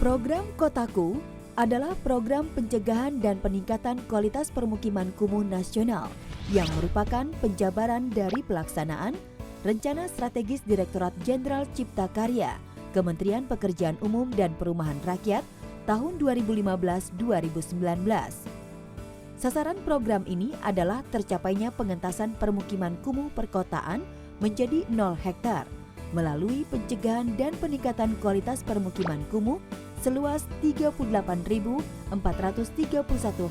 Program Kotaku adalah program pencegahan dan peningkatan kualitas permukiman kumuh nasional yang merupakan penjabaran dari pelaksanaan Rencana Strategis Direktorat Jenderal Cipta Karya Kementerian Pekerjaan Umum dan Perumahan Rakyat tahun 2015-2019. Sasaran program ini adalah tercapainya pengentasan permukiman kumuh perkotaan menjadi 0 hektar melalui pencegahan dan peningkatan kualitas permukiman kumuh seluas 38.431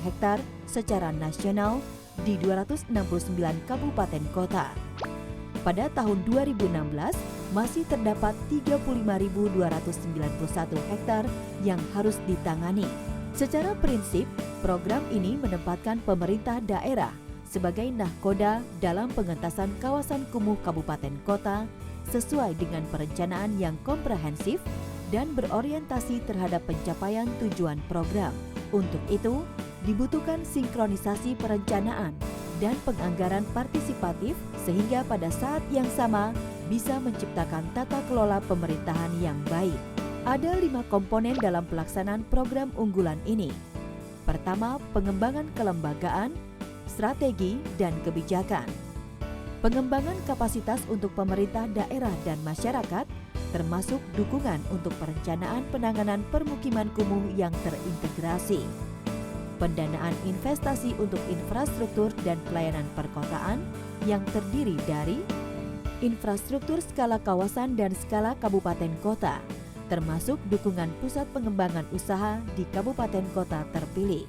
hektar secara nasional di 269 kabupaten kota. Pada tahun 2016 masih terdapat 35.291 hektar yang harus ditangani. Secara prinsip, program ini menempatkan pemerintah daerah sebagai nahkoda dalam pengentasan kawasan kumuh kabupaten kota sesuai dengan perencanaan yang komprehensif dan berorientasi terhadap pencapaian tujuan program. Untuk itu, dibutuhkan sinkronisasi perencanaan dan penganggaran partisipatif sehingga pada saat yang sama bisa menciptakan tata kelola pemerintahan yang baik. Ada 5 komponen dalam pelaksanaan program unggulan ini. Pertama, pengembangan kelembagaan, strategi, dan kebijakan. Pengembangan kapasitas untuk pemerintah daerah dan masyarakat, termasuk dukungan untuk perencanaan penanganan permukiman kumuh yang terintegrasi. Pendanaan investasi untuk infrastruktur dan pelayanan perkotaan yang terdiri dari infrastruktur skala kawasan dan skala kabupaten kota, termasuk dukungan pusat pengembangan usaha di kabupaten kota terpilih.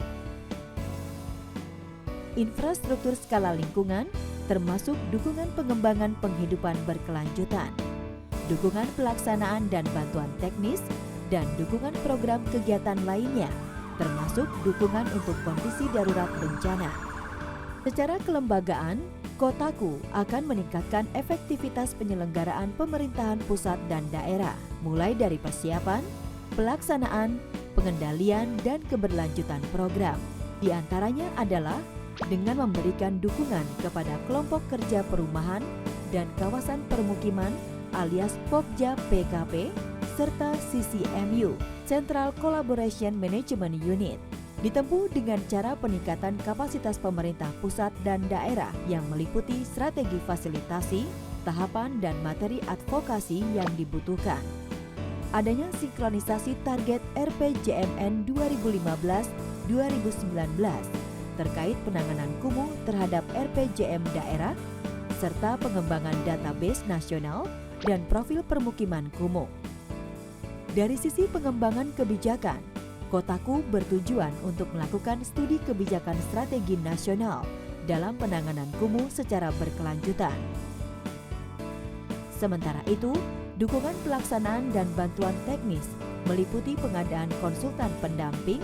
Infrastruktur skala lingkungan, termasuk dukungan pengembangan penghidupan berkelanjutan, dukungan pelaksanaan dan bantuan teknis, dan dukungan program kegiatan lainnya, termasuk dukungan untuk kondisi darurat bencana. Secara kelembagaan, Kotaku akan meningkatkan efektivitas penyelenggaraan pemerintahan pusat dan daerah, mulai dari persiapan, pelaksanaan, pengendalian, dan keberlanjutan program. Di antaranya adalah dengan memberikan dukungan kepada kelompok kerja perumahan dan kawasan permukiman alias Pokja PKP, serta CCMU, Central Collaboration Management Unit. Ditempuh dengan cara peningkatan kapasitas pemerintah pusat dan daerah yang meliputi strategi fasilitasi, tahapan dan materi advokasi yang dibutuhkan. Adanya sinkronisasi target RPJMN 2015-2019 terkait penanganan kumuh terhadap RPJM daerah, serta pengembangan database nasional dan profil permukiman kumuh. Dari sisi pengembangan kebijakan, Kotaku bertujuan untuk melakukan studi kebijakan strategi nasional dalam penanganan kumuh secara berkelanjutan. Sementara itu, dukungan pelaksanaan dan bantuan teknis meliputi pengadaan konsultan pendamping,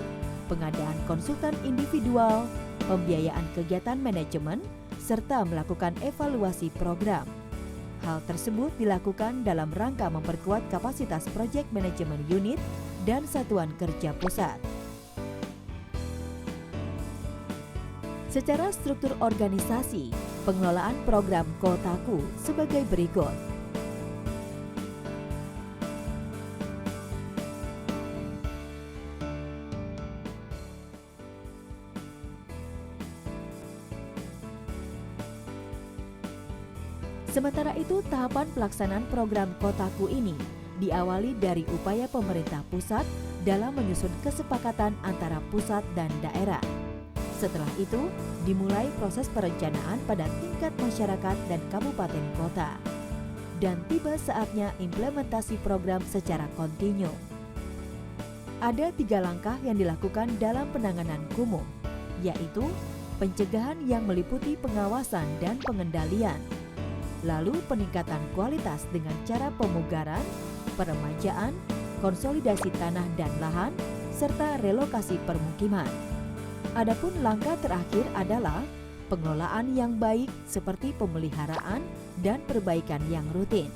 pengadaan konsultan individual, pembiayaan kegiatan manajemen, serta melakukan evaluasi program. Hal tersebut dilakukan dalam rangka memperkuat kapasitas proyek manajemen unit dan satuan kerja pusat. Secara struktur organisasi, pengelolaan program Kotaku sebagai berikut. Sementara itu, tahapan pelaksanaan program Kotaku ini diawali dari upaya pemerintah pusat dalam menyusun kesepakatan antara pusat dan daerah. Setelah itu, dimulai proses perencanaan pada tingkat masyarakat dan kabupaten kota. Dan tiba saatnya implementasi program secara kontinu. Ada 3 langkah yang dilakukan dalam penanganan kumuh, yaitu pencegahan yang meliputi pengawasan dan pengendalian, lalu peningkatan kualitas dengan cara pemugaran, peremajaan, konsolidasi tanah dan lahan, serta relokasi permukiman. Adapun langkah terakhir adalah pengelolaan yang baik seperti pemeliharaan dan perbaikan yang rutin.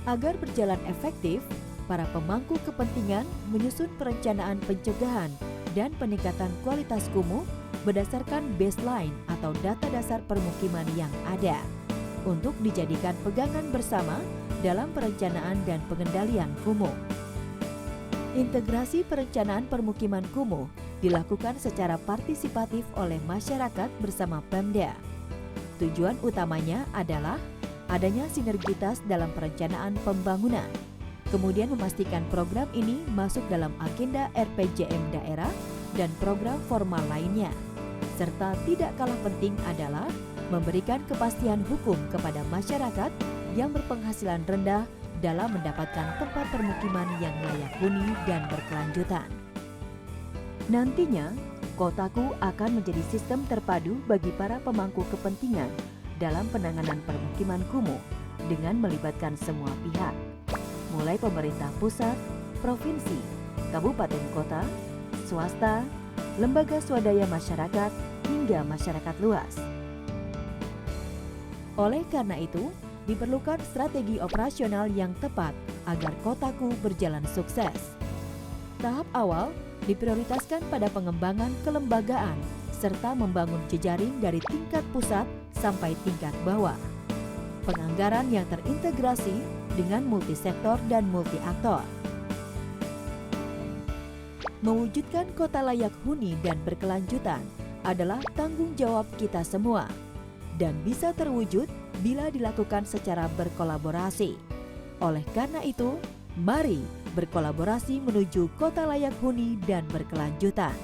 Agar berjalan efektif, para pemangku kepentingan menyusun perencanaan pencegahan dan peningkatan kualitas kumuh berdasarkan baseline atau data dasar permukiman yang ada, untuk dijadikan pegangan bersama dalam perencanaan dan pengendalian kumuh. Integrasi perencanaan permukiman kumuh dilakukan secara partisipatif oleh masyarakat bersama Pemda. Tujuan utamanya adalah adanya sinergitas dalam perencanaan pembangunan, kemudian memastikan program ini masuk dalam agenda RPJM daerah dan program formal lainnya, serta tidak kalah penting adalah memberikan kepastian hukum kepada masyarakat yang berpenghasilan rendah dalam mendapatkan tempat permukiman yang layak huni dan berkelanjutan. Nantinya, Kotaku akan menjadi sistem terpadu bagi para pemangku kepentingan dalam penanganan permukiman kumuh dengan melibatkan semua pihak, mulai pemerintah pusat, provinsi, kabupaten kota, swasta, lembaga swadaya masyarakat, hingga masyarakat luas. Oleh karena itu, diperlukan strategi operasional yang tepat agar Kotaku berjalan sukses. Tahap awal diprioritaskan pada pengembangan kelembagaan serta membangun jejaring dari tingkat pusat sampai tingkat bawah. Penganggaran yang terintegrasi dengan multisektor dan multi-aktor. Mewujudkan kota layak huni dan berkelanjutan adalah tanggung jawab kita semua dan bisa terwujud bila dilakukan secara berkolaborasi. Oleh karena itu, mari berkolaborasi menuju kota layak huni dan berkelanjutan.